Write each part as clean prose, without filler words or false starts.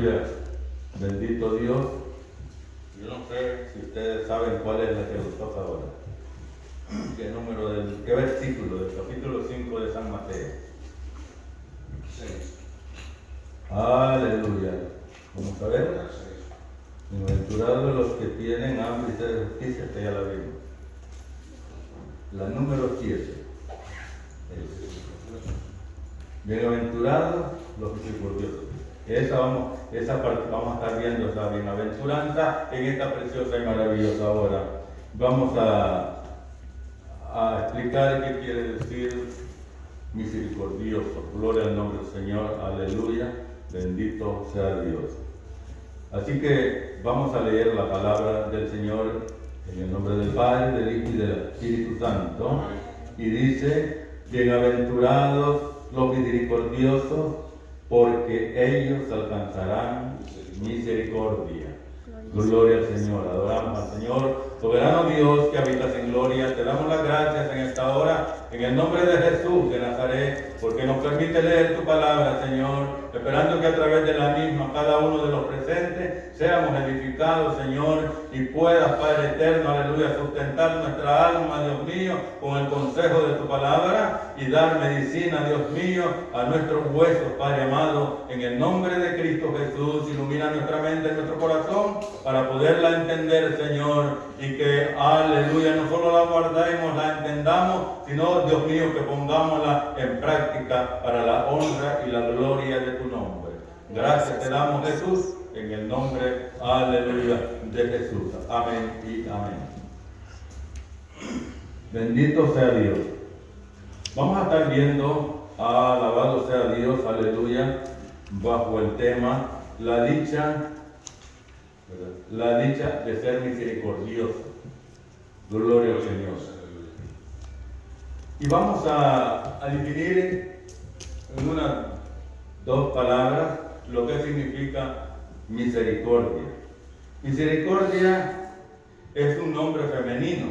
Aleluya. Bendito Dios. Yo no sé si ustedes saben cuál es la que nos toca ahora. ¿Qué versículo del capítulo 5 de San Mateo? 6. Aleluya. Vamos a ver. Bienaventurados los que tienen hambre y sed de justicia, que ya la vimos. La número 7. Bienaventurados los misericordiosos. Esa parte vamos a estar viendo esa bienaventuranza en esta preciosa y maravillosa hora. Vamos a explicar qué quiere decir misericordioso. Gloria al nombre del Señor. Aleluya. Bendito sea Dios. Así que vamos a leer la palabra del Señor en el nombre del Padre, del Hijo y del Espíritu Santo. Y dice: bienaventurados los misericordiosos, porque ellos alcanzarán misericordia. Gloria al Señor. Adoramos al Señor. Soberano Dios, que habitas en gloria, te damos las gracias en esta hora, en el nombre de Jesús de Nazaret, porque nos permite leer tu palabra, Señor, esperando que a través de la misma cada uno de los presentes seamos edificados, Señor, y puedas, Padre eterno, aleluya, sustentar nuestra alma, Dios mío, con el consejo de tu palabra y dar medicina, Dios mío, a nuestros huesos, Padre amado, en el nombre de Cristo Jesús. Ilumina nuestra mente, nuestro corazón, para poderla entender, Señor, y que, aleluya, no solo la guardemos, la entendamos, sino, Dios mío, que pongámosla en práctica para la honra y la gloria de tu nombre. Gracias te damos, Jesús, en el nombre, aleluya, de Jesús. Amén y amén. Bendito sea Dios. Vamos a estar viendo, alabado sea Dios, aleluya, bajo el tema la dicha de ser misericordioso. Gloria al Señor. Y vamos a definir en dos palabras lo que significa misericordia. Misericordia es un nombre femenino,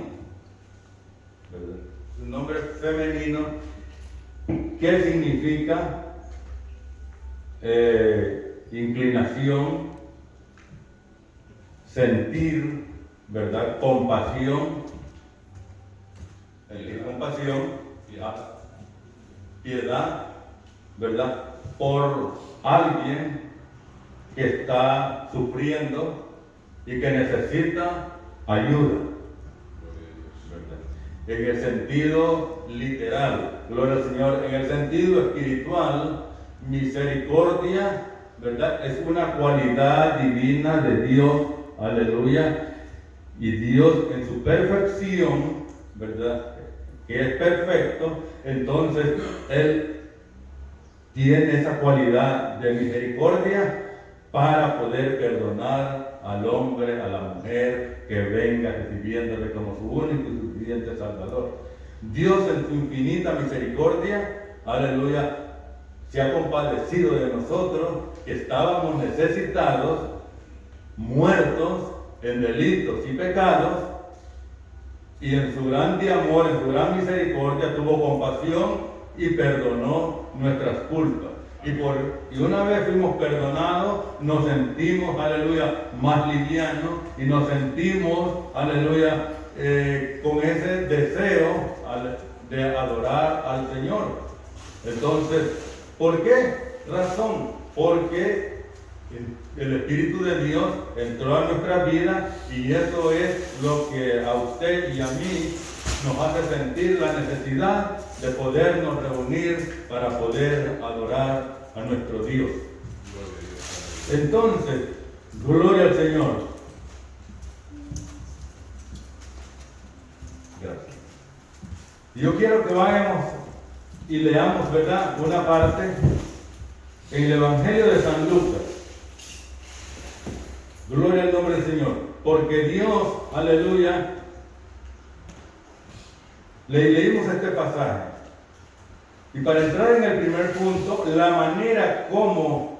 ¿verdad? Un nombre femenino que significa inclinación, sentir, ¿verdad? Compasión, piedad, ¿verdad? Por alguien que está sufriendo y que necesita ayuda, ¿verdad? En el sentido literal, gloria al Señor. En el sentido espiritual, misericordia, ¿verdad? Es una cualidad divina de Dios, aleluya. Y Dios en su perfección, ¿verdad?, que es perfecto, entonces Él tiene esa cualidad de misericordia para poder perdonar al hombre, a la mujer que venga recibiéndole como su único y suficiente Salvador. Dios en su infinita misericordia, aleluya, se ha compadecido de nosotros, que estábamos necesitados, muertos en delitos y pecados, y en su grande amor, en su gran misericordia, tuvo compasión y perdonó nuestras culpas. Y una vez fuimos perdonados, nos sentimos, aleluya, más livianos, y nos sentimos, aleluya, con ese deseo de adorar al Señor. Entonces, ¿por qué razón? Porque el Espíritu de Dios entró a nuestra vida, y eso es lo que a usted y a mí nos hace sentir la necesidad de podernos reunir para poder adorar a nuestro Dios. Entonces, gloria al Señor. Gracias. Yo quiero que vayamos y leamos, ¿verdad?, una parte en el Evangelio de San Lucas. Gloria al nombre del Señor. Porque Dios, aleluya, leímos este pasaje. Y para entrar en el primer punto, la manera como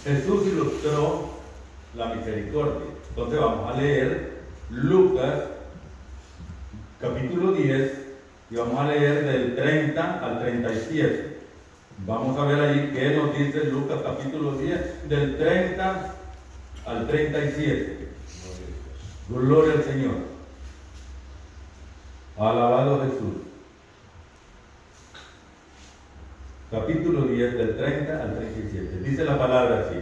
Jesús ilustró la misericordia. Entonces vamos a leer Lucas capítulo 10 y vamos a leer del 30 al 37. Vamos a ver ahí qué nos dice Lucas capítulo 10, del 30 al 37. Gloria al Señor. Alabado Jesús. Capítulo 10, del 30 al 37. Dice la palabra así.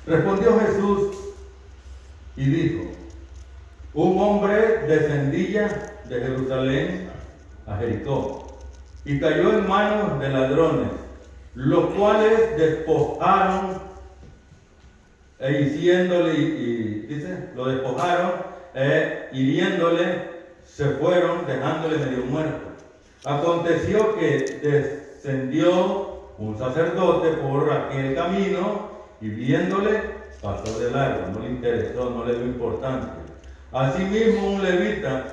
Respondió Jesús y dijo: un hombre descendía de Jerusalén a Jericó y cayó en manos de ladrones, los cuales despojaron lo despojaron, hiriéndole, se fueron, dejándole medio muerto. Aconteció que descendió un sacerdote por aquel camino y viéndole, pasó de largo, no le interesó, no le dio importancia. Asimismo, un levita,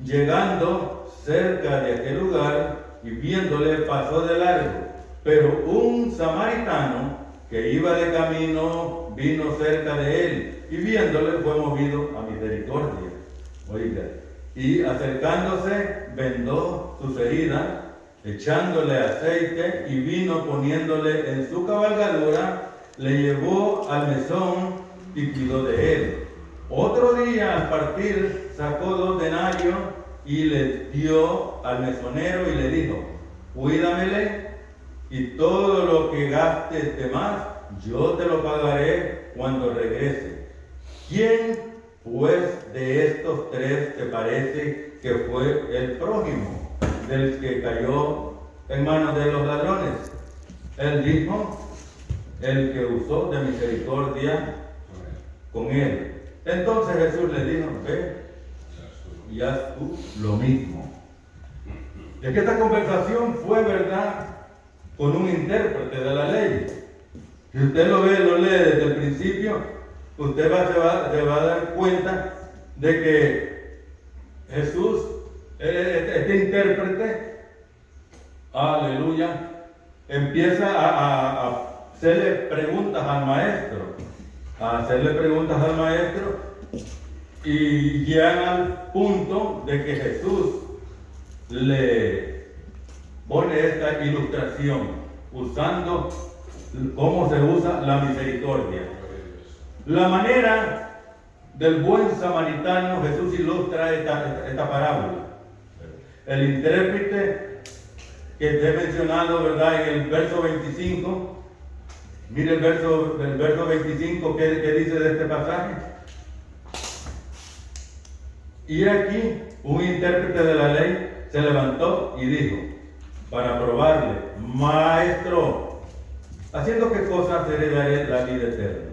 llegando cerca de aquel lugar y viéndole, pasó de largo. Pero un samaritano que iba de camino vino cerca de él y viéndole fue movido a misericordia. Oiga, y acercándose vendó sus heridas, echándole aceite y vino poniéndole en su cabalgadura, le llevó al mesón y cuidó de él. Otro día al partir sacó 2 denarios y le dio al mesonero y le dijo: cuídamele y todo lo que gastes de más yo te lo pagaré cuando regrese. ¿Quién pues de estos 3 te parece que fue el prójimo del que cayó en manos de los ladrones? Él dijo: el que usó de misericordia con él. Entonces Jesús le dijo: ve y haz tú lo mismo. Es que esta conversación fue, ¿verdad?, con un intérprete de la ley. Si usted lo lee desde el principio, usted se va a dar cuenta de que Jesús, este intérprete, aleluya, empieza a hacerle preguntas al maestro, y llegan al punto de que Jesús le pone esta ilustración usando cómo se usa la misericordia. La manera del buen samaritano, Jesús ilustra esta parábola. El intérprete que te he mencionado, ¿verdad?, en el verso 25. Mire el verso 25, ¿qué dice de este pasaje? Y aquí un intérprete de la ley se levantó y dijo, para probarle: maestro, ¿haciendo qué cosas heredaré la vida eterna?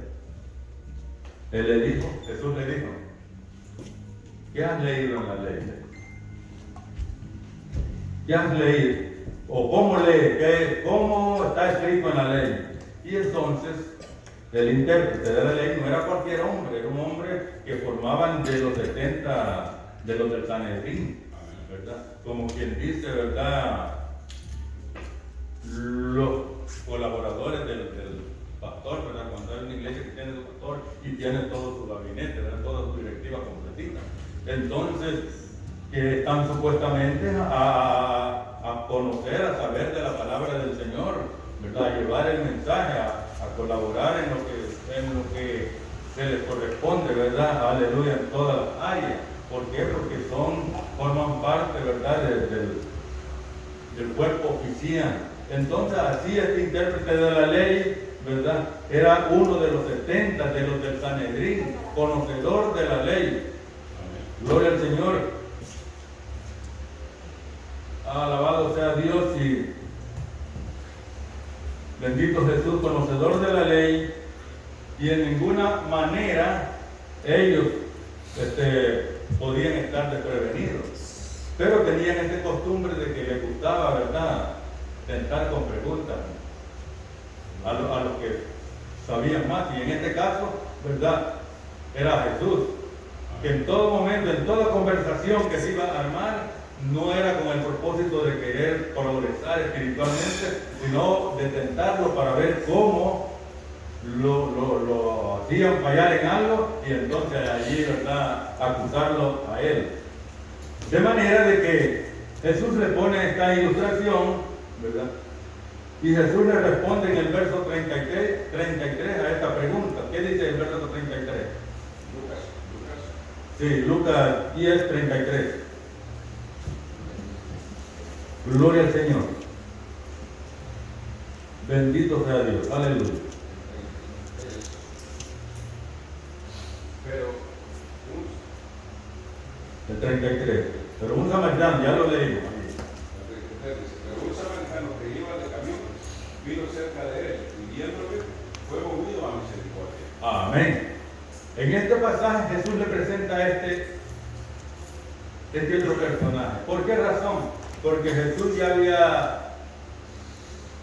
Jesús le dijo: ¿qué has leído en la ley? ¿Qué has leído? ¿O cómo lees? ¿Cómo está escrito en la ley? Y entonces el intérprete de la ley no era cualquier hombre, era un hombre que formaban de los 70 de los del Sanedrín, ¿verdad? Como quien dice, ¿verdad?, los colaboradores del pastor, ¿verdad? Cuando hay una iglesia que tiene su pastor y tiene todo su gabinete, ¿verdad?, toda su directiva completita. Entonces, que están supuestamente a conocer, a saber de la palabra del Señor, ¿verdad?, a llevar el mensaje, a colaborar en lo que se les corresponde, ¿verdad? Aleluya, en todas las áreas. ¿Por qué? Porque forman parte, ¿verdad?, del cuerpo oficial. Entonces, así este intérprete de la ley, ¿verdad?, era uno de los 70 de los del Sanedrín, conocedor de la ley. Gloria al Señor. Alabado sea Dios y bendito Jesús, conocedor de la ley, y en ninguna manera ellos podían estar desprevenidos, pero tenían esta costumbre de que les gustaba, ¿verdad?, tentar con preguntas a los que sabían más, y en este caso, ¿verdad?, era Jesús, que en todo momento, en toda conversación que se iba a armar, no era con el propósito de querer progresar espiritualmente, sino de tentarlo para ver cómo lo hacían fallar en algo y entonces allí, ¿verdad?, acusarlo a él. De manera de que Jesús le pone esta ilustración, ¿verdad?, Y Jesús le responde en el verso 33 a esta pregunta. ¿Qué dice el verso 33? Sí, Lucas 10:33. Gloria al Señor. Bendito sea Dios. Aleluya. El 33. Pero un samaritano, ya lo leímos. Pero un samaritano que iba de camino vino cerca de él y viéndole fue movido a misericordia. Amén. En este pasaje Jesús le presenta a este otro personaje. ¿Por qué razón? Porque Jesús ya había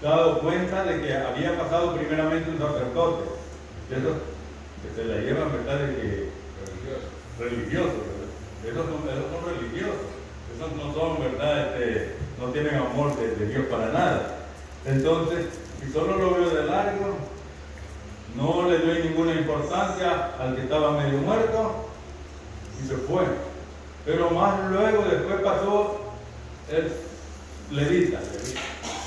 dado cuenta de que había pasado primeramente un sacerdote. Esos que se la llevan, ¿verdad? De que religiosos, ¿verdad? Esos son religiosos. Esos no son, ¿verdad? No tienen amor de Dios para nada. Entonces, si solo lo veo de largo, no le doy ninguna importancia al que estaba medio muerto y se fue. Pero más luego, después pasó el levita,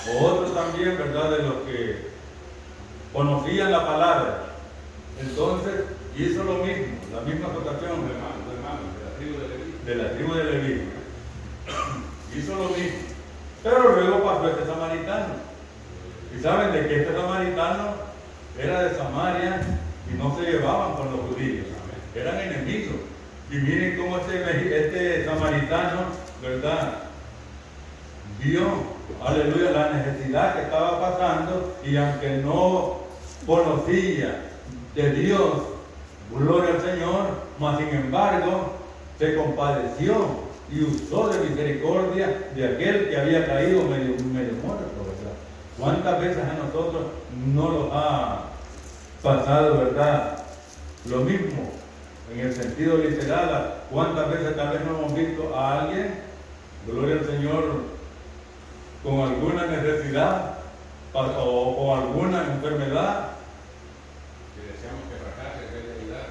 o otro también, ¿verdad? De los que conocían la palabra. Entonces hizo lo mismo, la misma acotación de la tribu de Leví. Hizo lo mismo. Pero luego pasó este samaritano. Y saben de que este samaritano era de Samaria y no se llevaban con los judíos. Eran enemigos. Y miren cómo este samaritano, ¿verdad? Vio, aleluya, la necesidad que estaba pasando y aunque no conocía de Dios, gloria al Señor, mas sin embargo se compadeció y usó de misericordia de aquel que había caído medio muerto, ¿verdad? ¿Cuántas veces a nosotros no nos ha pasado, verdad? Lo mismo, en el sentido literal, ¿cuántas veces tal vez no hemos visto a alguien, gloria al Señor, con alguna necesidad o alguna enfermedad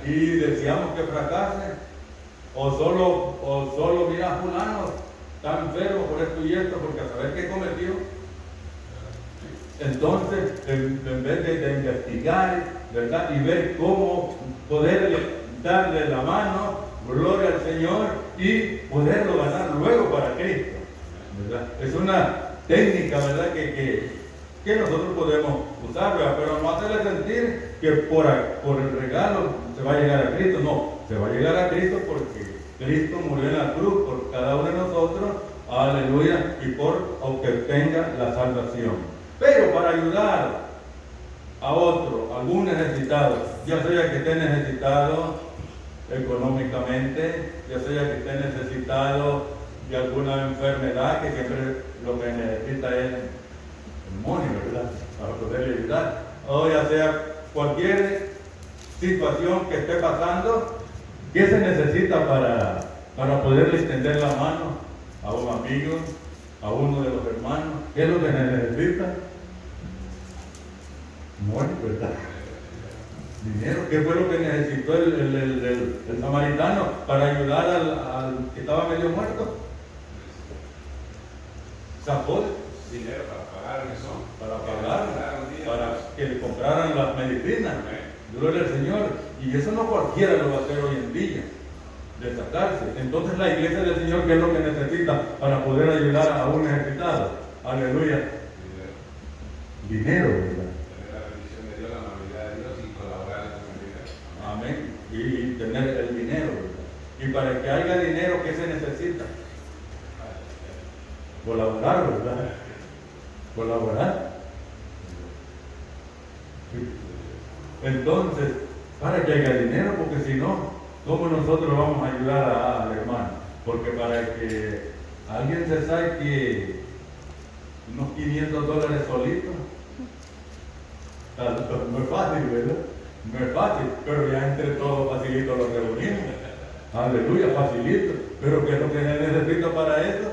y deseamos que fracase, o solo mira a fulano, está enfermo por esto y esto, porque a saber qué cometió? Entonces, en vez de investigar, ¿verdad? Y ver cómo poder darle la mano, gloria al Señor, y poderlo ganar luego para Cristo, ¿verdad? Es una técnica, ¿verdad? Que nosotros podemos usar, ¿verdad? Pero no hacerle sentir que por el regalo se va a llegar a Cristo. No, se va a llegar a Cristo porque Cristo murió en la cruz por cada uno de nosotros, aleluya, y por obtenga la salvación. Pero para ayudar a otro, algún necesitado, ya sea que esté necesitado económicamente, ya sea que esté necesitado de alguna enfermedad, que siempre lo que necesita es el money, ¿verdad? Para poderle ayudar. O ya sea cualquier situación que esté pasando, ¿qué se necesita para poderle extender la mano a un amigo, a uno de los hermanos? ¿Qué es lo que necesita? Money, ¿verdad? Dinero. ¿Qué fue lo que necesitó el samaritano para ayudar al que estaba medio muerto? Sacó dinero para pagar eso. Para que le compraran las medicinas. Gloria al Señor. Y eso no cualquiera lo va a hacer hoy en día, de sacarse. Entonces la iglesia del Señor, ¿qué es lo que necesita para poder ayudar a un necesitado? Aleluya. Dinero, ¿verdad? Tener la bendición de Dios, la amabilidad de Dios y colaborar con el dinero. Amén. Y tener el dinero, ¿verdad? Y para que haya dinero, ¿qué se necesita? Colaborar, ¿verdad? Colaborar. Entonces, para que haya dinero, porque si no, ¿cómo nosotros vamos a ayudar al hermano? Porque para que alguien se saque unos $500 solitos, no es fácil, ¿verdad? No es fácil, pero ya entre todos facilito lo reunimos. Aleluya, facilito. Pero ¿qué es lo que necesito para eso?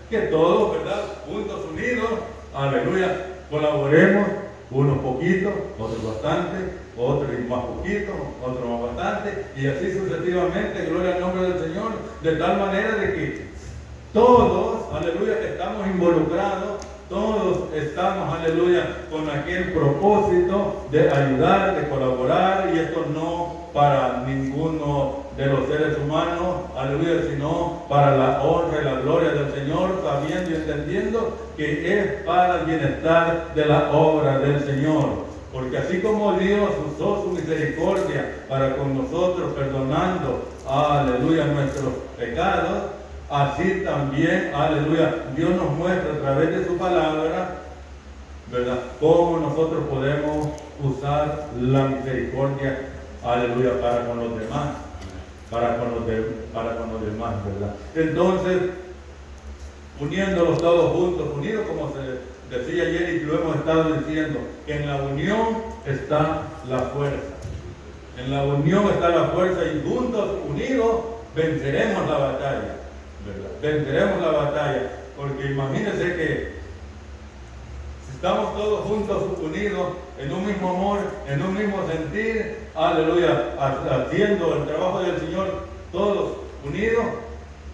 Que todos, ¿verdad? Juntos, unidos, aleluya, colaboremos, unos poquitos, otros bastante, otros más poquitos, otros más bastante, y así sucesivamente, gloria al nombre del Señor, de tal manera de que todos, aleluya, que estamos involucrados, todos estamos, aleluya, con aquel propósito de ayudar, de colaborar, y esto no para ninguno de los seres humanos, aleluya, sino para la honra y la gloria del Señor, sabiendo y entendiendo que es para el bienestar de la obra del Señor. Porque así como Dios usó su misericordia para con nosotros, perdonando, aleluya, nuestros pecados, así también, aleluya, Dios nos muestra a través de su palabra, ¿verdad?, cómo nosotros podemos usar la misericordia, aleluya, para con los demás, para con los demás, ¿verdad? Entonces, uniéndolos todos juntos, unidos como se decía ayer y lo hemos estado diciendo, que en la unión está la fuerza. En la unión está la fuerza y juntos, unidos, venceremos la batalla, ¿verdad? Venceremos la batalla, porque imagínense que si estamos todos juntos, unidos, en un mismo amor, en un mismo sentir, aleluya, haciendo el trabajo del Señor, todos unidos,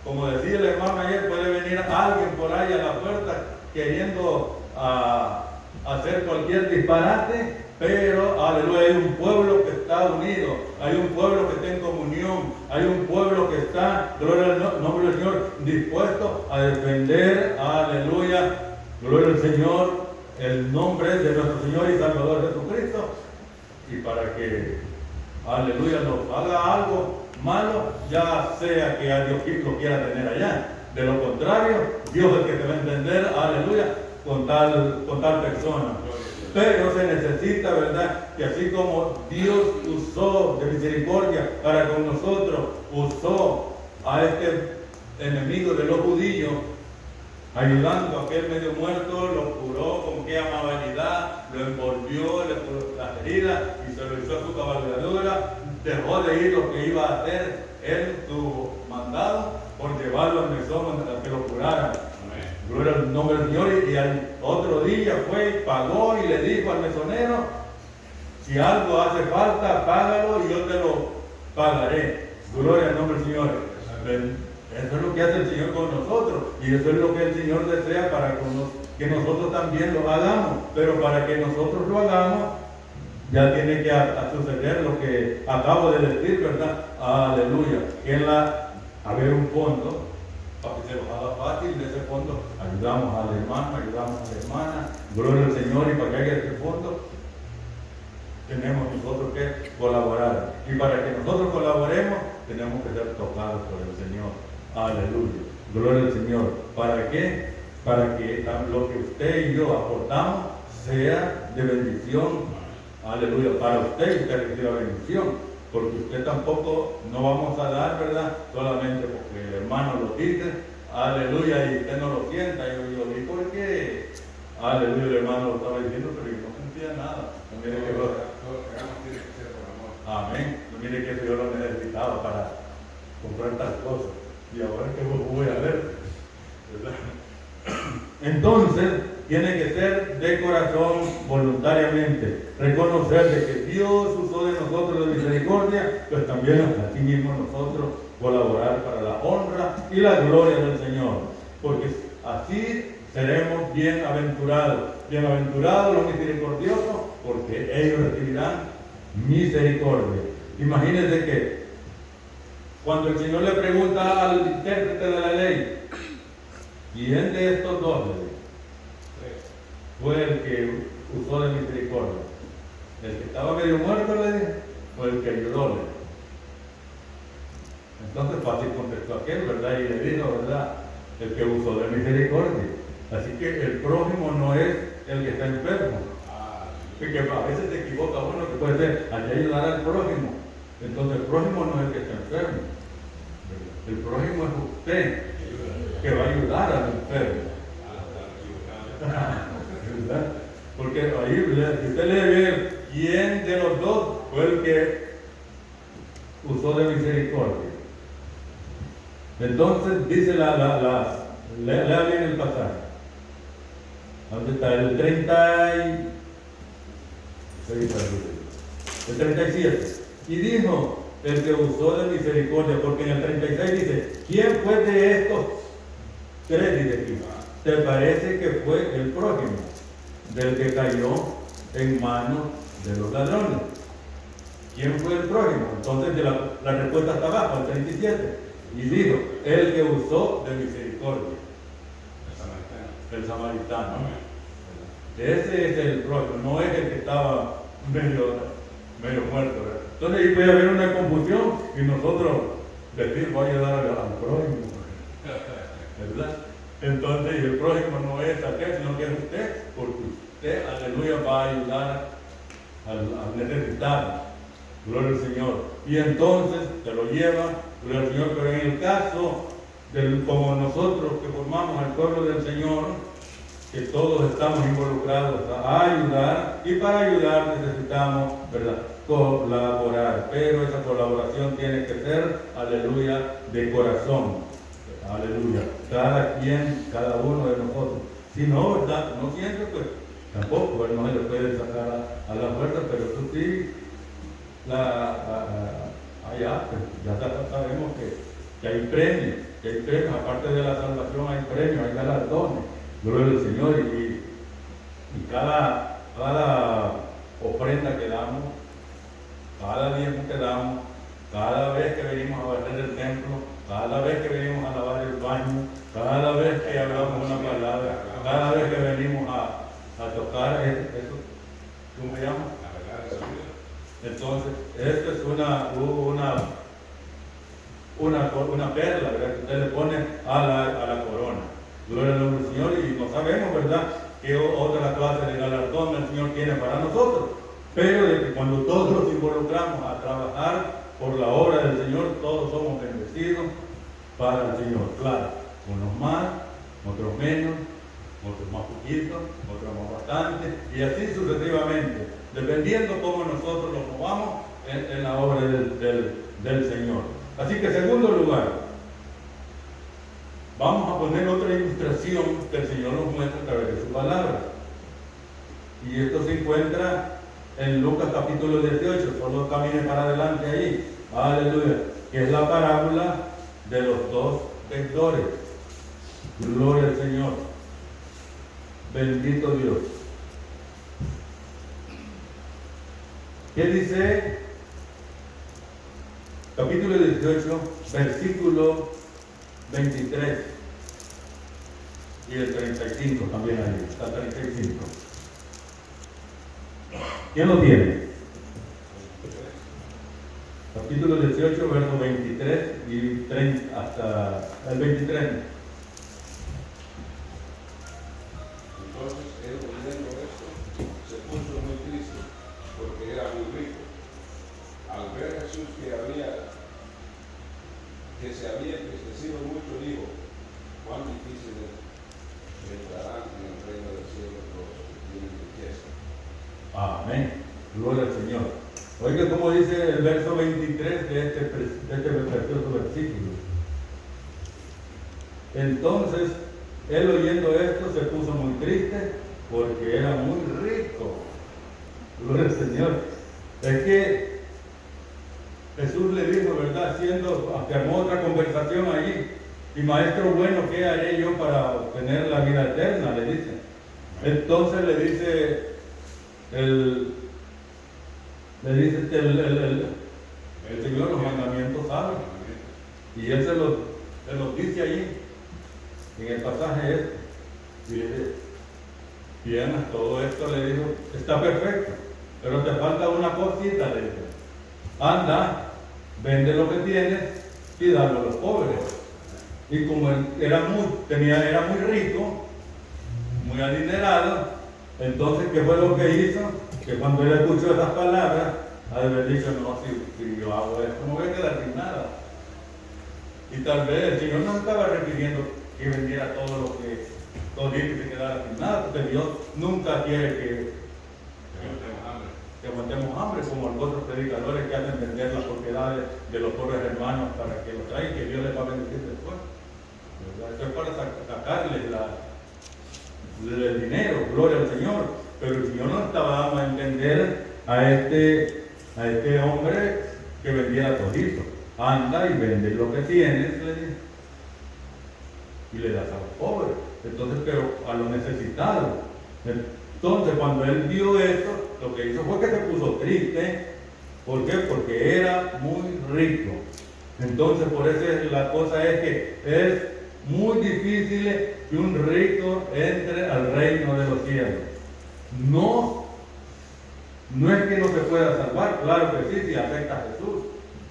como decía el hermano ayer, puede venir alguien por ahí a la puerta queriendo hacer cualquier disparate, pero aleluya, hay un pueblo que está unido, hay un pueblo que está en comunión, hay un pueblo que está, gloria al nombre del Señor, dispuesto a defender, aleluya, gloria al Señor, el nombre de nuestro Señor y Salvador Jesucristo, y para que, aleluya, nos haga algo malo, ya sea que a Dios lo quiera tener allá. De lo contrario, Dios es el que te va a entender, aleluya, con tal persona. Pero se necesita, ¿verdad?, que así como Dios usó de misericordia para con nosotros, usó a este enemigo de los judíos, ayudando a aquel medio muerto, lo curó con qué amabilidad, lo envolvió, le curó las heridas y se lo hizo a su cabalgadura, dejó de ir lo que iba a hacer él, su mandado, por llevarlo al mesón a que lo curaran. Gloria al nombre del Señor. Y al otro día fue y pagó y le dijo al mesonero: si algo hace falta, págalo y yo te lo pagaré. Gloria al nombre del Señor. Eso es lo que hace el Señor con nosotros, y eso es lo que el Señor desea para que nosotros también lo hagamos. Pero para que nosotros lo hagamos, ya tiene que suceder lo que acabo de decir, ¿verdad? Aleluya. Que haber un fondo, para que se nos haga fácil. De ese fondo ayudamos al hermano, ayudamos a la hermana, gloria al Señor, y para que haya ese fondo tenemos nosotros que colaborar, y para que nosotros colaboremos tenemos que ser tocados por el Señor. Aleluya, gloria al Señor. ¿Para qué? Para que lo que usted y yo aportamos sea de bendición, aleluya, para usted, y usted reciba bendición. Porque usted tampoco no vamos a dar, ¿verdad?, solamente porque el hermano lo dice, aleluya, y usted no lo sienta. Y yo digo, ¿por qué? Aleluya, el hermano lo estaba diciendo, pero yo no sentía nada. No mire que todo tiene que ser por amor. Amén. No mire que yo lo necesitaba para comprar tal cosa. Y ahora que voy a ver, ¿verdad? Entonces, tiene que ser de corazón, voluntariamente, reconocer de que Dios usó de nosotros de misericordia, pues también así mismo nosotros colaborar para la honra y la gloria del Señor, porque así seremos bienaventurados. Bienaventurados los misericordiosos, porque ellos recibirán misericordia. Imagínense que cuando el Señor le pregunta al intérprete de la ley: ¿quién de estos dos fue el que usó de misericordia? ¿El que estaba medio muerto, le dijo, o el que ayudó? Entonces fácil contestó aquel, ¿verdad? Y le dijo, ¿verdad?, el que usó de misericordia. Así que el prójimo no es el que está enfermo. Porque a veces se equivoca uno, que puede ser al ayudar al prójimo. Entonces el prójimo no es el que está enfermo. El prójimo es usted, que va a ayudar al enfermo. ¿Verdad? Porque ahí, si usted lee bien, ¿quién de los dos fue el que usó de misericordia? Entonces dice lea bien el pasaje. ¿Dónde está? El 37. Y dijo el que usó de misericordia, porque en el 36 dice: ¿quién fue de estos tres? Dice aquí. ¿te parece que fue el prójimo del que cayó en manos de los ladrones? ¿Quién fue el prójimo? Entonces la respuesta está abajo, el 37. Y dijo, el que usó de misericordia. El samaritano. Ese es el prójimo, no es el que estaba medio muerto, ¿verdad? Entonces ahí puede haber una confusión y nosotros decir voy a ayudar al prójimo, ¿verdad? Entonces el prójimo no es aquel, sino que es usted, porque usted, aleluya, va a ayudar al necesitado. Gloria al Señor. Y entonces te lo lleva, gloria al Señor, pero en el caso como nosotros que formamos el pueblo del Señor, que todos estamos involucrados a ayudar, y para ayudar necesitamos, ¿verdad?, colaborar, pero esa colaboración tiene que ser, aleluya, de corazón, aleluya, cada quien, cada uno de nosotros. Si no, ¿verdad?, no siempre, pues tampoco, él no se le puede sacar a la fuerza, pero tú sí, allá, pues, ya sabemos que hay premios, aparte de la salvación hay premios, hay galardones, gloria al Señor, y cada ofrenda que damos, cada diezmo que damos, cada vez que venimos a barrer el templo, cada vez que venimos a lavar el baño, cada vez que hablamos una palabra, cada vez que venimos a tocar eso, ¿cómo se llama? Entonces, esto es una perla, ¿verdad?, que usted le pone a la corona. Gloria al Señor, y no sabemos, ¿verdad?, qué otra clase de galardón el Señor tiene para nosotros. Pero de que cuando todos nos involucramos a trabajar por la obra del Señor, todos somos bendecidos para el Señor. Claro, unos más, otros menos, otros más poquitos, otros más bastante, y así sucesivamente, dependiendo cómo nosotros nos movamos en la obra del Señor. Así que, en segundo lugar, vamos a poner otra ilustración que el Señor nos muestra a través de su palabra. Y esto se encuentra en Lucas capítulo 18, solo camine para adelante ahí, aleluya, que es la parábola de los dos deudores. Gloria al Señor, bendito Dios. ¿Qué dice? Capítulo 18, versículo 23 y el 35 también ahí, está 35. ¿Quién lo tiene? Capítulo 18, verso 23 y 30 hasta el 23. Entonces él, oyendo esto, se puso muy triste, porque era muy rico. Al ver Jesús que se había entristecido mucho, dijo: cuán difícil entrarán en el reino del cielo los que tienen riqueza. Amén. Gloria al Señor. Oiga cómo dice el verso 23 de este precioso versículo. Entonces, él oyendo esto se puso muy triste porque era muy rico. Gloria al Señor. Es que Jesús le dijo, ¿verdad?, armó otra conversación allí. Y maestro bueno, ¿qué haré yo para obtener la vida eterna?, le dice. Entonces le dice el Señor los mandamientos sabe. Y él se los dice allí, en el pasaje este. Y le dice, bien, todo esto le dijo, está perfecto, pero te falta una cosita, le dice. Anda, vende lo que tienes y dalo a los pobres. Y como él era muy rico, muy adinerado, entonces, ¿qué fue lo que hizo? Que cuando él escuchó esas palabras, ha de haber dicho, no, si yo hago esto, no voy a quedar sin nada. Y tal vez el Señor no estaba refiriendo que vendiera todo lo que se quedara sin nada, porque Dios nunca quiere que aguantemos hambre, como los otros predicadores que hacen vender las propiedades de los pobres hermanos para que los traigan, que Dios les va a bendecir después. Esto es para sacarles el dinero, gloria al Señor. Pero el Señor no estaba dando a entender a este hombre que vendiera todito. Anda y vende lo que tienes, le dice, y le das a los pobres. entonces, pero a lo necesitado. Entonces, cuando él vio esto, lo que hizo fue que se puso triste. ¿Por qué? Porque era muy rico. Entonces, por eso la cosa es que es muy difícil que un rico entre al reino de los cielos. No es que no se pueda salvar, claro que sí, si acepta a Jesús,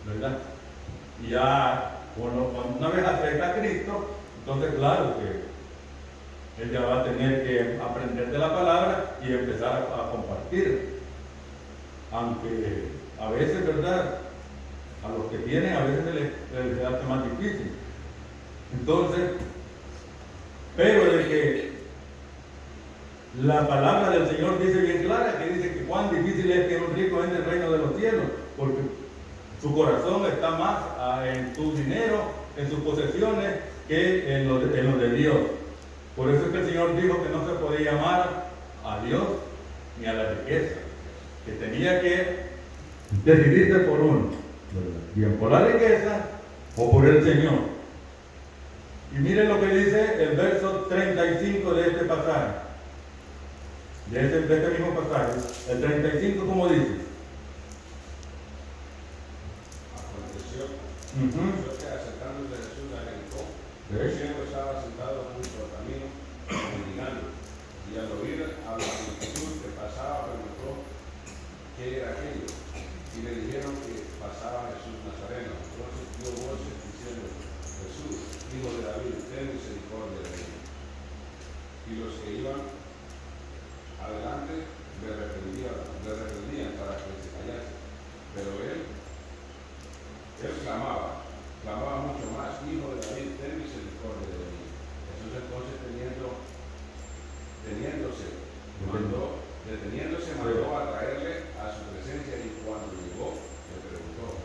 ¿verdad? Y ya, cuando una vez acepta a Cristo, entonces claro que él ya va a tener que aprender de la palabra y empezar a compartir. Aunque a veces, ¿verdad? A los que tienen, a veces les hace más difícil. Entonces, pero de que la palabra del Señor dice bien clara, que dice que cuán difícil es que un rico entre el reino de los cielos, porque su corazón está más en su dinero, en sus posesiones, que en lo de Dios. Por eso es que el Señor dijo que no se podía amar a Dios ni a la riqueza, que tenía que decidirse por uno, bien por la riqueza o por el Señor. Y miren lo que dice el verso 35 de este pasaje. De este mismo pasaje, el 35, ¿cómo dice? Aconteció que acercándose Jesús a Jericó, un ciego estaba sentado junto al camino, mendigando, y al oír a la multitud que pasaba, preguntó qué era aquello, y le dijeron que pasaba Jesús Nazareno. Entonces dio voces diciendo: Jesús, hijo de David, ten misericordia de mí. Y los que iban adelante le reprendían para que se callase, pero él clamaba mucho más: Hijo de David, ten misericordia de mí. Jesús entonces deteniéndose mandó a traerle a su presencia, y cuando llegó le preguntó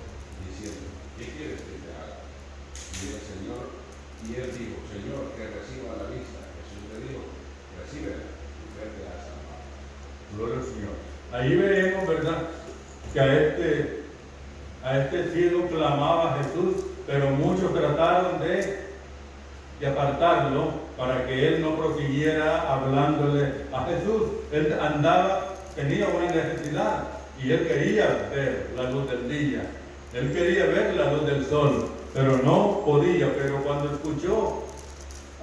diciendo: ¿qué quieres que te haga? Y él dijo: Señor, que reciba la vista. Jesús le dijo: recíbela, tu fe te ha salvado. Gloria al Señor. Ahí vemos, ¿verdad?, que a este ciego clamaba a Jesús, pero muchos trataron de apartarlo para que él no prosiguiera hablándole a Jesús. Él tenía una necesidad y él quería ver la luz del día, él quería ver la luz del sol, pero no podía. Pero cuando escuchó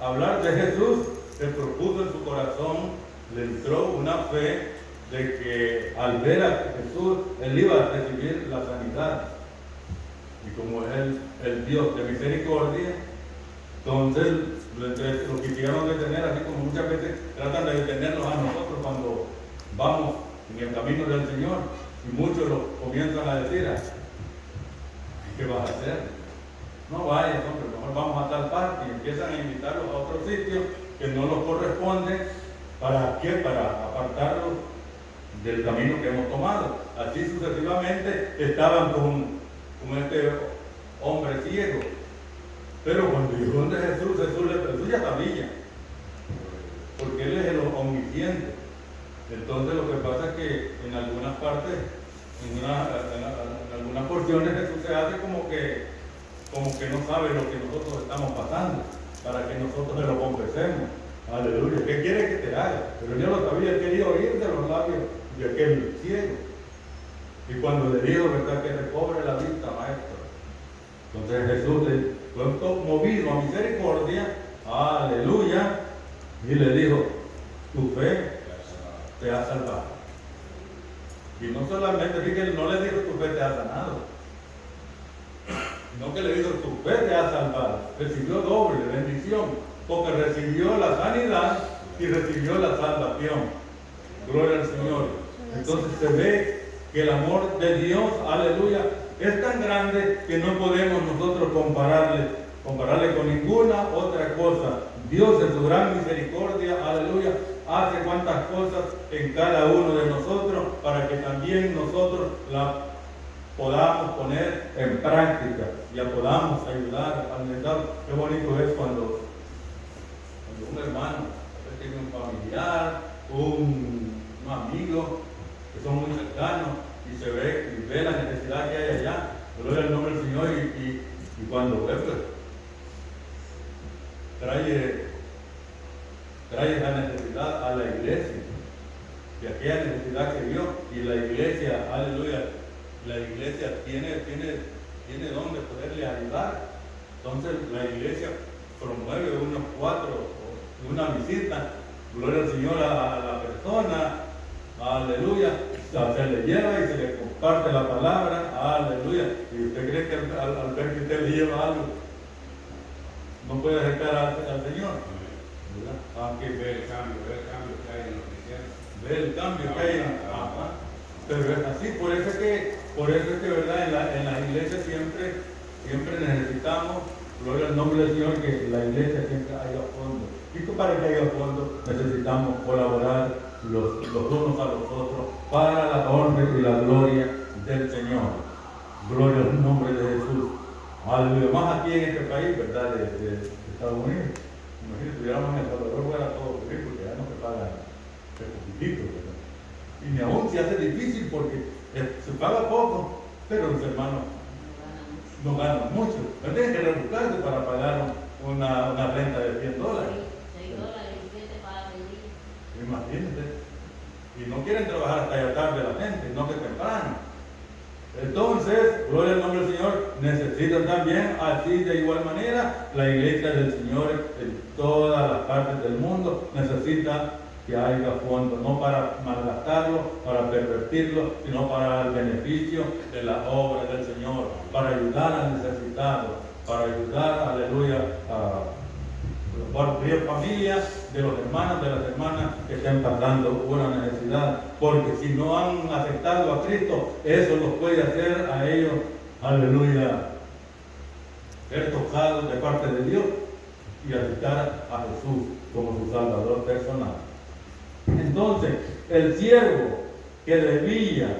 hablar de Jesús, se propuso en su corazón, le entró una fe de que al ver a Jesús, él iba a recibir la sanidad. Y como es el Dios de misericordia, entonces lo quisieron detener, así como muchas veces tratan de detenernos a nosotros cuando vamos en el camino del Señor. Y muchos lo comienzan a decir: ¿qué vas a hacer? No vayas, hombre, mejor vamos a tal parte. Y empiezan a invitarlos a otro sitio que no los corresponde. ¿Para qué? Para apartarlos del camino que hemos tomado. Así sucesivamente estaban con este hombre ciego. Pero cuando llegó donde Jesús ya sabía, porque él es el omnisciente. Entonces lo que pasa es que en algunas partes, en algunas porciones, Jesús se hace como que no sabe lo que nosotros estamos pasando, para que nosotros se lo confesemos. Aleluya. ¿Qué quiere que te haga? Pero yo lo sabía, él quería oír de los labios de aquel ciego. Y cuando le dijo, ¿verdad?, que recobre la vista, maestro. Entonces Jesús fue movido a misericordia, aleluya, y le dijo: tu fe te ha salvado. Y no solamente, fíjate, no le dijo tu fe te ha sanado, sino que le dijo: tu fe te ha salvado. Recibió doble bendición, porque recibió la sanidad y recibió la salvación. Gloria al Señor. Entonces se ve que el amor de Dios, aleluya, es tan grande que no podemos nosotros compararle con ninguna otra cosa. Dios en su gran misericordia, aleluya, hace cuantas cosas en cada uno de nosotros para que también nosotros la podamos poner en práctica y la podamos ayudar al mercado. Qué bonito es cuando un hermano tiene un familiar, un amigo que son muy cercanos, y se ve y ve la necesidad que hay allá. Gloria al nombre del Señor. Y cuando ve, pues, trae iglesia tiene donde poderle ayudar. Entonces la iglesia promueve una visita, gloria al Señor a la persona, aleluya, se le lleva y se le comparte la palabra, aleluya. Y usted cree que al ver que usted le lleva algo, no puede acercar al Señor, ¿verdad? Aunque Ve el cambio que hay en los cristianos. ve el cambio que hay, pero es así, por eso es que verdad, en las iglesias siempre necesitamos, gloria al nombre del Señor, que la iglesia siempre haya fondo. Y para que haya fondo necesitamos colaborar los unos a los otros para la honra y la gloria del Señor. Gloria al nombre de Jesús. Aleluya. Más aquí en este país, ¿verdad? De Estados Unidos. Imagínate, si estuviéramos en El Salvador, fuera todo rico, porque ya no se paga el poquitito, ¿verdad? Y ni aún se hace difícil porque se paga poco, pero los hermanos no ganan mucho. No tienen que rebuscarse para pagar una renta de $100. $6 y usted te paga el día. Imagínate. Y no quieren trabajar hasta allá tarde la gente, no que temprano. Entonces, gloria al nombre del Señor, necesitan también, así de igual manera, la iglesia del Señor en todas las partes del mundo necesita que haya fondos, no para malgastarlo, para pervertirlo, sino para el beneficio de la obra del Señor, para ayudar al necesitado, para ayudar, aleluya, a la familia de los hermanos, de las hermanas que estén pasando una necesidad, porque si no han aceptado a Cristo, eso los puede hacer a ellos, aleluya, ser tocados de parte de Dios y aceptar a Jesús como su Salvador personal. Entonces, el siervo que debía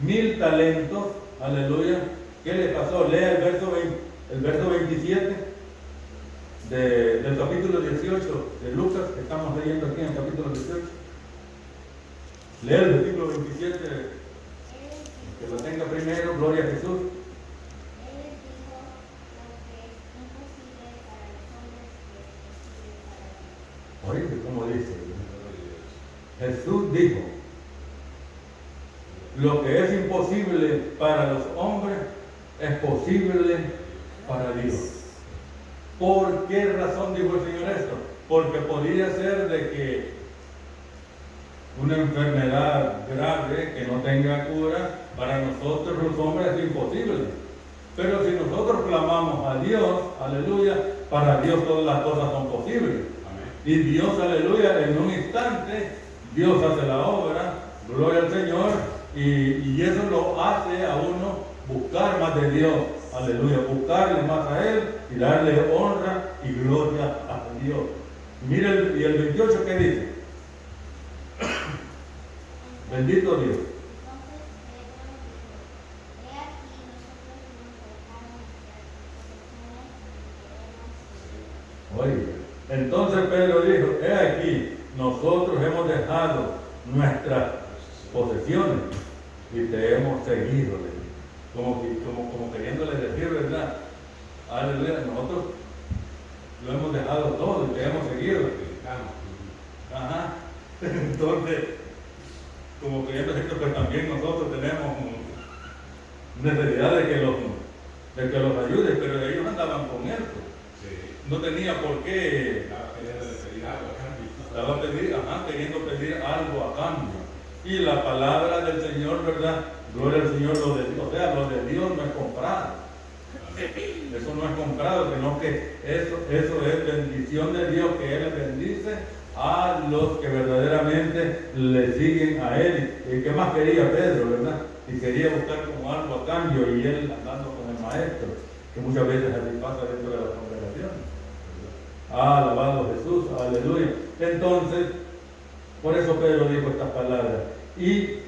1000 talentos, aleluya, ¿qué le pasó? Lea el verso 27 del capítulo 18 de Lucas, que estamos leyendo aquí en el capítulo 18. Lea el versículo 27, que lo tenga primero, gloria a Jesús. Él les dijo lo que es imposible para los hombres que es posible para Dios. Oye, ¿cómo dice? Jesús dijo, lo que es imposible para los hombres es posible para Dios. ¿Por qué razón dijo el Señor esto? Porque podría ser de que una enfermedad grave que no tenga cura, para nosotros los hombres es imposible. Pero si nosotros clamamos a Dios, aleluya, para Dios todas las cosas son posibles. Amén. Y Dios, aleluya, en un instante, Dios hace la obra, gloria al Señor, y eso lo hace a uno buscar más de Dios, aleluya, buscarle más a Él y darle honra y gloria a Dios. Mire, y el 28, ¿qué dice? Bendito Dios. Entonces Pedro dijo, he aquí nosotros hemos dejado nuestras posesiones y queremos Oye, entonces Pedro dijo, he aquí, nosotros hemos dejado nuestras posesiones y te hemos seguido. Como queriéndole decir, ¿verdad? Aleluya, nosotros lo hemos dejado todo y te hemos seguido. Ajá. Entonces, como queriendo decir que pues también nosotros tenemos necesidad de que los ayude, pero ellos andaban con él. Sí. No tenía por qué. Estaba queriendo pedir algo a cambio. Estaba queriendo pedir algo a cambio. Y la palabra del Señor, ¿verdad? Gloria al Señor, lo de Dios no es comprado. Eso no es comprado, sino que eso es bendición de Dios, que Él bendice a los que verdaderamente le siguen a Él. ¿Y qué más quería Pedro, verdad? Y quería buscar como algo a cambio, y él andando con el maestro, que muchas veces así pasa dentro de la congregación. Alabado Jesús, aleluya. Entonces, por eso Pedro dijo estas palabras. Y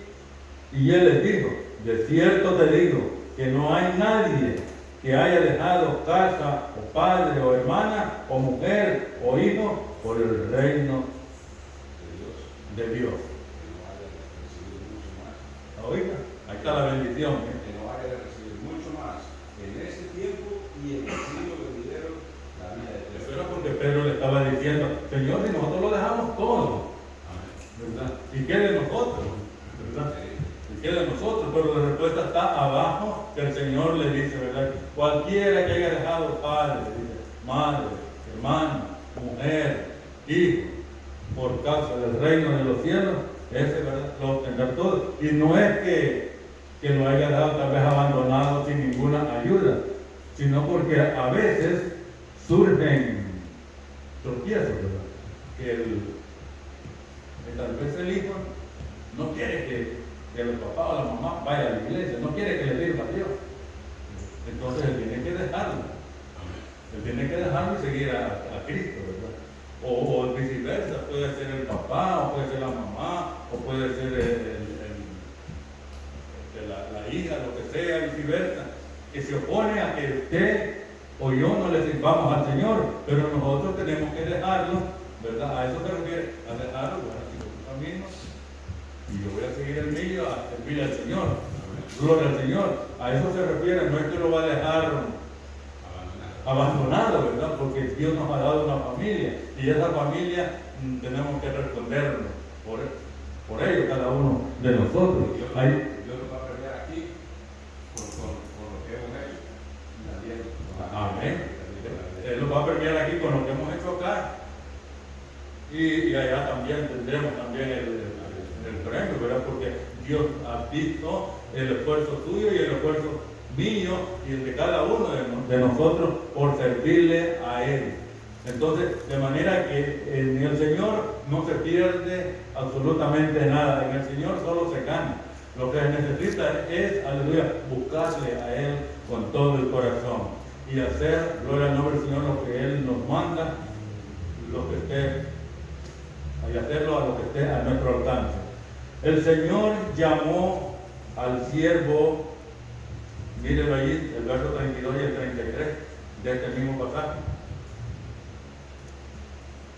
él les dijo, de cierto te digo, que no hay nadie que haya dejado casa, o padre, o hermana, o mujer, o hijo, por el reino de Dios. Oiga, ahí está la bendición. Que no vaya a recibir mucho más en este tiempo y en el siglo venidero la vida de Eso Dios. era porque Pedro le estaba diciendo, Señor, si nosotros lo dejamos todo, Amén. ¿verdad? ¿Y qué de nosotros? ¿Verdad? Sí. ¿qué de nosotros? Pero la respuesta está abajo, que el Señor le dice, ¿verdad? Cualquiera que haya dejado padre, madre, hermano, mujer, hijo, por causa del reino de los cielos, ese, ¿verdad?, lo obtendrá todo. Y no es que lo haya dado tal vez abandonado sin ninguna ayuda, sino porque a veces surgen tropiezos, ¿verdad? Que tal vez el hijo no quiere que el papá o la mamá vaya a la iglesia, no quiere que le sirva a Dios. Entonces él tiene que dejarlo. Él tiene que dejarlo y seguir a Cristo, ¿verdad? O viceversa, puede ser el papá, o puede ser la mamá, o puede ser la hija, lo que sea, viceversa, que se opone a que usted o yo no le sirvamos al Señor, pero nosotros tenemos que dejarlo, ¿verdad? A eso se refiere, a dejarlo, bueno, sigo tu camino, y yo voy a seguir el mío, a servirle al Señor. Gloria al Señor. A eso se refiere, no es que lo va a dejar abandonado, ¿verdad? Porque Dios nos ha dado una familia, y esa familia tenemos que respondernos por ello, cada uno de nosotros. Dios nos va a premiar aquí con lo que hemos hecho. Amén. Él nos va a premiar aquí con lo que hemos hecho acá. Y allá también tendremos también el premio, ¿verdad? Porque Dios ha visto el esfuerzo suyo y el esfuerzo mío y el de cada uno de nosotros por servirle a Él. Entonces, de manera que en el Señor no se pierde absolutamente nada. En el Señor solo se gana. Lo que se necesita es, aleluya, buscarle a Él con todo el corazón y hacer, gloria al nombre del Señor, lo que Él nos manda, lo que esté, y hacerlo a lo que esté a nuestro alcance. El Señor llamó al siervo, mírelo ahí, el verso 32 y el 33 de este mismo pasaje.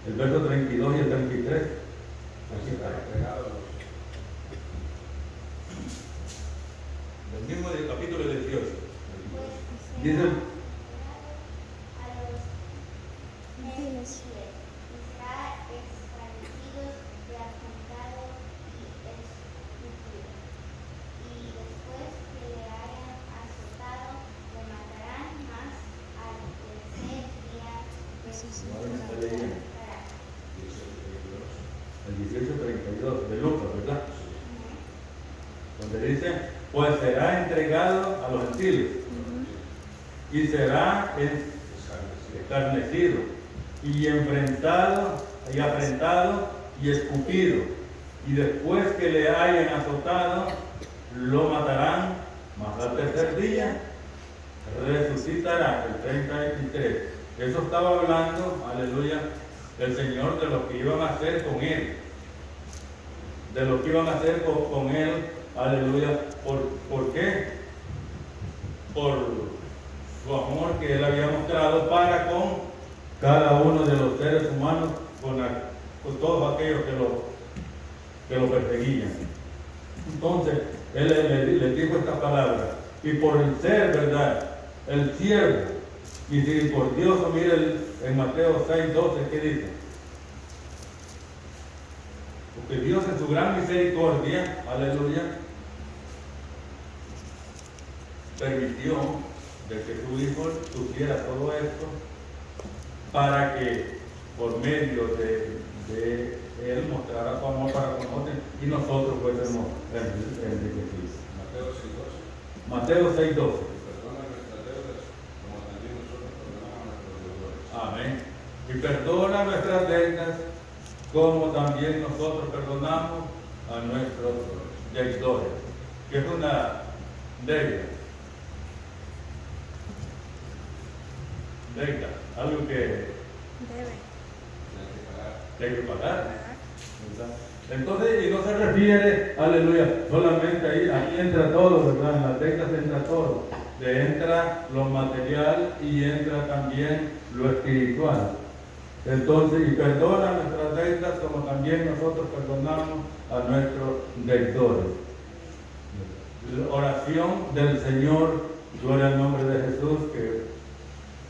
El verso 32 y el 33. Aquí está. El mismo del capítulo 18. Dice, el 18:32 de Lucas, ¿verdad? Donde dice, pues será entregado a los gentiles y será escarnecido y enfrentado y afrentado y escupido, y después que le hayan azotado lo matarán, mas al tercer día resucitará. El 33. Eso estaba hablando, aleluya, el Señor de lo que iban a hacer con Él, de lo que iban a hacer con Él, aleluya. ¿Por qué? Por su amor que Él había mostrado para con cada uno de los seres humanos, con todos aquellos que lo perseguían. Entonces, Él le dijo esta palabra, y por el ser, ¿verdad?, el siervo misericordioso, mire en Mateo 6:12, ¿qué dice? Porque Dios en su gran misericordia, aleluya, permitió de que su Hijo sufriera todo esto para que por medio de Él mostrara su amor para con nosotros y nosotros fuésemos enriquecidos. Mateo 6:12. Perdona nuestras deudas, como también nosotros perdonamos a nuestros deudores. Amén. Y perdona nuestras deudas, como también nosotros perdonamos a nuestros deudores. Que es una deuda. Deuda, algo que hay que pagar. ¿Verdad? Entonces, y no se refiere, aleluya, solamente ahí, aquí entra todo, ¿verdad? En las deudas entra todo. Entra lo material y entra también lo espiritual. Entonces, y perdona nuestras deudas como también nosotros perdonamos a nuestros deudores. La oración del Señor, gloria al nombre de Jesús, que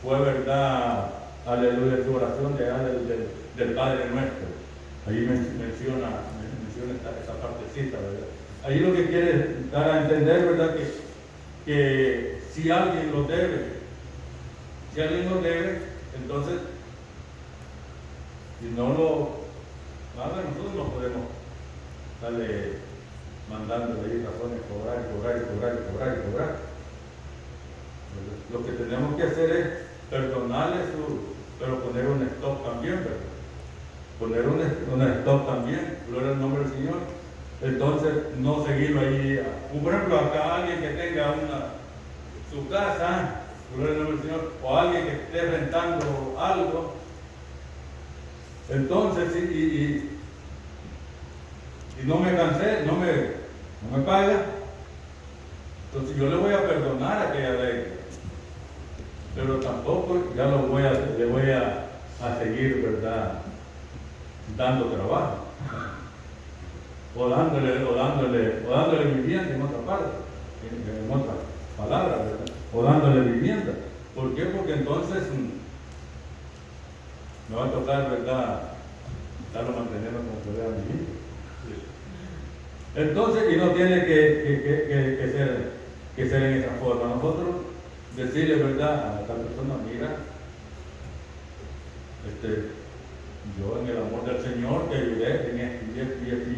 fue verdad, aleluya, su oración del Padre nuestro. Ahí menciona esa partecita, ¿verdad? ahí lo que quiere dar a entender, ¿verdad? Que si alguien lo debe, entonces, si no lo paga, nosotros no podemos darle mandando ahí razones, cobrar. Lo que tenemos que hacer es perdonarle pero poner un stop también, ¿verdad? Poner un stop también, gloria al nombre del Señor. Entonces, no seguirlo ahí. Por ejemplo, acá alguien que tenga su casa, gloria al nombre del Señor, o alguien que esté rentando algo. Entonces, y no me cansé, no me paga, entonces yo le voy a perdonar aquella deuda, pero tampoco ya le voy a seguir, ¿verdad?, dando trabajo, o dándole vivienda en otra parte, en otra palabra, ¿verdad?, o dándole vivienda. ¿Por qué? Porque entonces me va a tocar, ¿verdad?, estarlo manteniendo como se vea vivir. Entonces, y no tiene que ser en esa forma. Nosotros decirle, ¿verdad?, a tal persona: mira, yo en el amor del Señor te ayudé en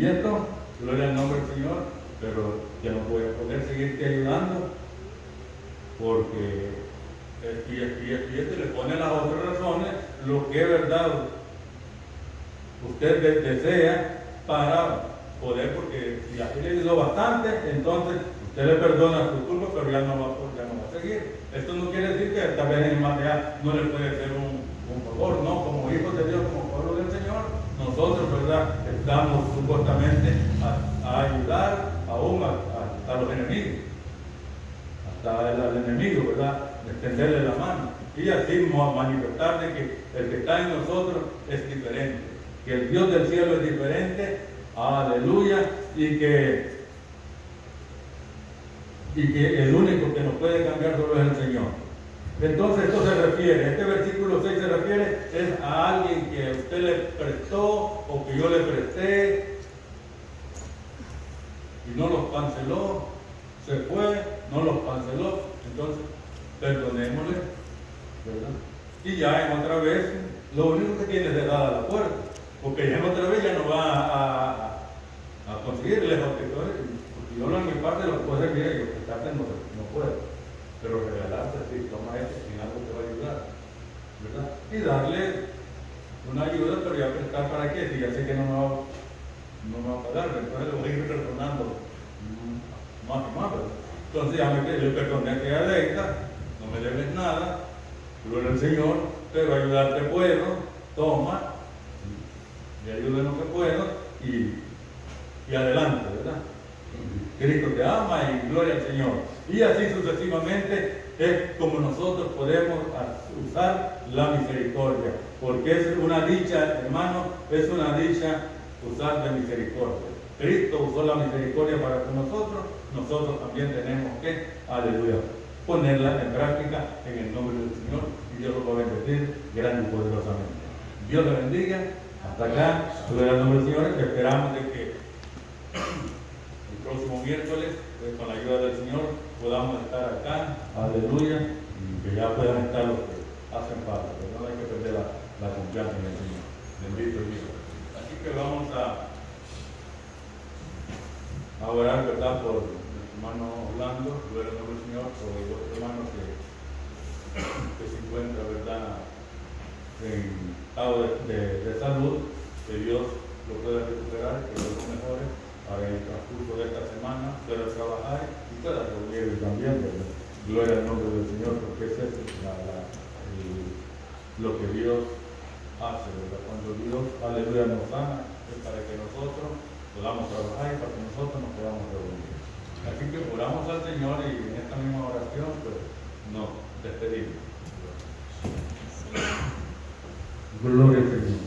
esto, gloria al nombre del Señor, pero ya no voy a poder seguirte ayudando porque le pone las otras razones, lo que es verdad usted desea para poder, porque si así le ayudó bastante, entonces usted le perdona su culpa, pero ya no va a seguir. Esto no quiere decir que tal vez en más allá no le puede hacer un favor, no, como hijos de Dios, como pueblo del Señor, nosotros, ¿verdad?, estamos supuestamente a ayudar aún a los enemigos, hasta al enemigo, ¿verdad?, extenderle la mano y así manifestar de que el que está en nosotros es diferente, que el Dios del cielo es diferente, aleluya, y que el único que nos puede cambiar solo es el Señor. Entonces esto se refiere, este versículo 6 se refiere es a alguien que usted le prestó o que yo le presté y no los canceló, se fue, no los canceló, entonces perdonémosle, ¿verdad? Y ya en otra vez, lo único que tiene es cerrada la puerta, porque ya en otra vez ya no va a conseguirle, porque yo en mi parte lo puedo hacer, mira, yo prestarte no puedo. Pero regalarse, sí, toma esto, sin algo te va a ayudar, ¿verdad? Y darle una ayuda, pero ya prestar para qué, si ya sé que no me va a pagar, entonces le voy a ir perdonando más y más, ¿verdad? Entonces ya le perdoné aquella deuda, no me debes nada, gloria al Señor, pero ayudarte puedo, toma, y ayuda en lo que puedo, y adelante, ¿verdad? Cristo te ama y gloria al Señor. Y así sucesivamente es como nosotros podemos usar la misericordia, porque es una dicha, hermano, es una dicha usar de misericordia. Cristo usó la misericordia para con nosotros también tenemos que, aleluya, ponerla en práctica en el nombre del Señor, y Dios lo va a bendecir grande y poderosamente. Dios le bendiga. Hasta acá, gloria al nombre del Señor, que esperamos de que el próximo miércoles, con la ayuda del Señor, podamos estar acá, aleluya, y que ya puedan estar los que hacen falta, pero no hay que perder la confianza en el Señor. Bendito Dios. Así que vamos a orar, ¿verdad?, por nuestro hermano Orlando, gloria al nombre del Señor, por el otro hermano que se encuentra, ¿verdad?, en estado de salud, que Dios lo pueda recuperar, que lo mejore para el transcurso de esta semana, pueda trabajar y pueda reunir también, ¿verdad? Gloria al nombre del Señor, porque ese es lo que Dios hace, ¿verdad? Cuando Dios, aleluya, nos ama, es para que nosotros podamos trabajar y para que nosotros nos podamos reunir. Así que oramos al Señor y en esta misma oración, pues, nos despedimos. Gloria al Señor.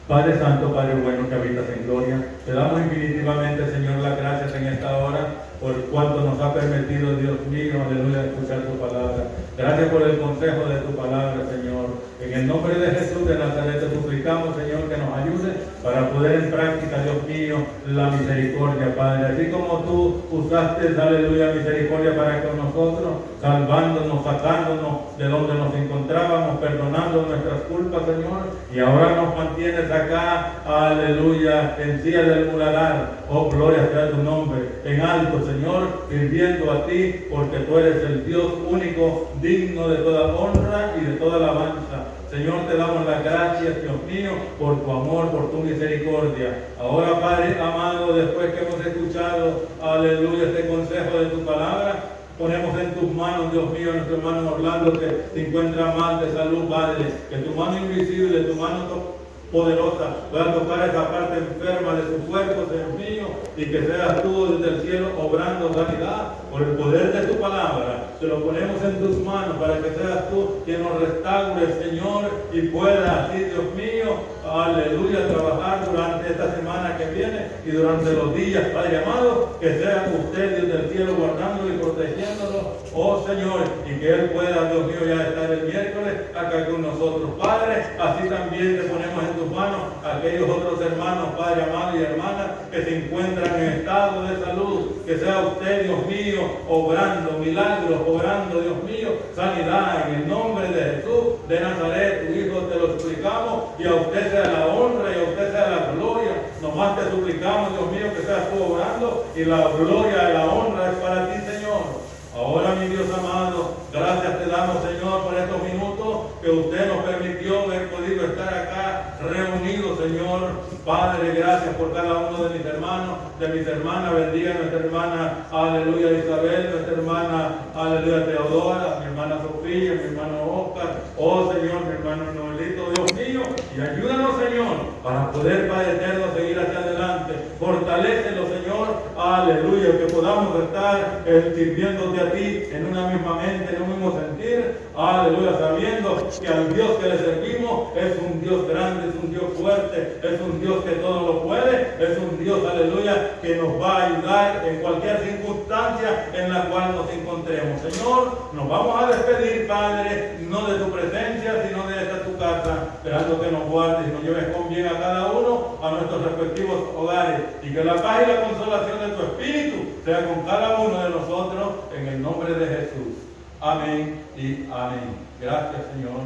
Padre Santo, Padre bueno que habitas en gloria, te damos infinitivamente, Señor, las gracias en esta hora por cuanto nos ha permitido, Dios mío, aleluya, escuchar tu palabra. Gracias por el consejo de tu palabra, Señor. En el nombre de Jesús de Nazaret te suplicamos, Señor, que nos ayude para poner en práctica, Dios mío, la misericordia, Padre. Así como tú usaste, aleluya, misericordia para con nosotros, salvándonos, sacándonos de donde nos encontrábamos, perdonando nuestras culpas, Señor, y ahora nos mantienes acá, aleluya, en silla del muladar. Oh, gloria sea tu nombre, en alto, Señor, sirviendo a ti, porque tú eres el Dios único, digno de toda honra y de toda alabanza. Señor, te damos las gracias, Dios mío, por tu amor, por tu misericordia. Ahora, Padre amado, después que hemos escuchado, aleluya, este consejo de tu palabra, ponemos en tus manos, Dios mío, a nuestro hermano Orlando, que se encuentra mal de salud, Padre, que tu mano invisible, tu mano poderosa pueda tocar esa parte enferma de su cuerpo, Señor mío, y que seas tú desde el cielo obrando sanidad por el poder de tu palabra. Te lo ponemos en tus manos para que seas tú quien nos restaure, Señor, y pueda así, Dios mío, aleluya, trabajar durante esta semana que viene y durante los días, Padre amado, que sea usted desde el cielo guardándolo y protegiéndolo, oh Señor, y que Él pueda, Dios mío, ya estar el miércoles acá con nosotros, Padre. Así también te ponemos en tus manos a aquellos otros hermanos, Padre amado y hermanas, que se encuentran en estado de salud, que sea usted, Dios mío, obrando milagros, obrando, Dios mío, sanidad en el nombre de Jesús de Nazaret, tu Hijo, te lo suplicamos, y a usted sea la honra y a usted sea la gloria. Nomás te suplicamos, Dios mío, que seas tú obrando, y la gloria y la honra es para ti, Señor. Ahora, mi Dios amado, gracias te damos, Señor, por estos minutos que usted nos permitió haber podido estar acá reunidos, Señor. Padre, gracias por cada uno de mis hermanos, de mis hermanas. Bendiga a nuestra hermana, aleluya, Isabel, nuestra hermana, aleluya, Teodora, mi hermana Sofía, mi hermano Oscar. Oh, Señor, mi hermano Noelito, Dios mío, y ayúdanos, Señor, para poder, Padre eterno, seguir hacia adelante. Fortalécelo, Señor, aleluya, que podamos estar sirviéndote a ti en una misma mente, en un mismo sentir, aleluya, sabiendo que al Dios que le servimos es un Dios grande, es un Dios fuerte, es un Dios que todo lo puede, es un Dios, aleluya, que nos va a ayudar en cualquier circunstancia en la cual nos encontremos. Señor, nos vamos a despedir, Padre, no de tu presencia, sino de esta tu casa, esperando que nos guardes y nos lleves con bien a cada uno a nuestros respectivos hogares, y que la paz y la consolación de tu Espíritu sea con cada uno de nosotros, en el nombre de Jesús. Amén y amén. Gracias, Señor.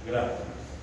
Gracias.